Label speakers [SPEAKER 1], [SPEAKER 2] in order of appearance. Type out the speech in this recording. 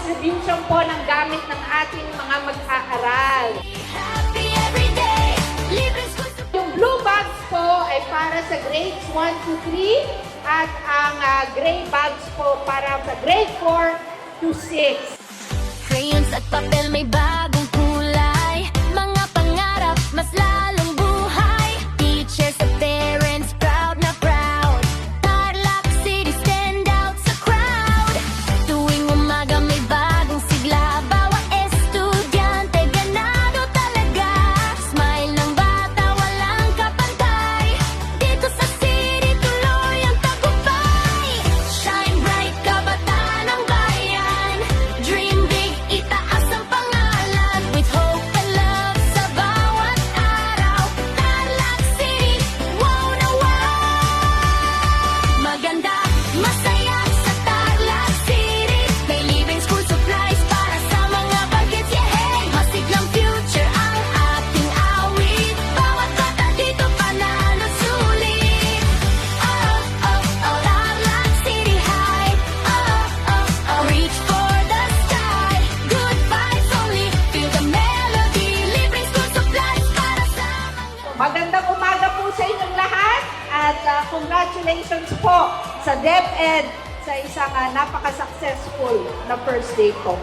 [SPEAKER 1] distribution po ng gamit ng ating mga mag-aaral. Yung blue bags po ay para sa grades 1 to 3 at ang gray bags po para sa grade 4 to 6.
[SPEAKER 2] Crayons at papel may bagong kulay, mga pangarap mas lalong buhay. Teachers at parents proud na proud, Tarlac City stand out sa crowd. Tuwing umaga may bagong sigla, bawat estudyante ganado talaga. Smile ng bata walang kapantay, dito sa city tuloy ang tagumpay. Shine bright kabataan ng bayan, dream big itaas ang pangalan. With hope and love sa bawat araw, Tarlac City, wow na wow. Maganda, masaya sa Tarlac City, may libreng school supplies para sa mga bagets, yeah. Masiglang future ang ating awit, bawat bata dito panalo sulit. Oh, oh, oh, Tarlac City High. Oh, oh, oh, reach for the sky. Good vibes only, feel the melody. Libreng school supplies para sa mga...
[SPEAKER 1] Magandang umaga po sa inyong lahat at congratulations po sa DepEd sa isang napaka-successful na first day po.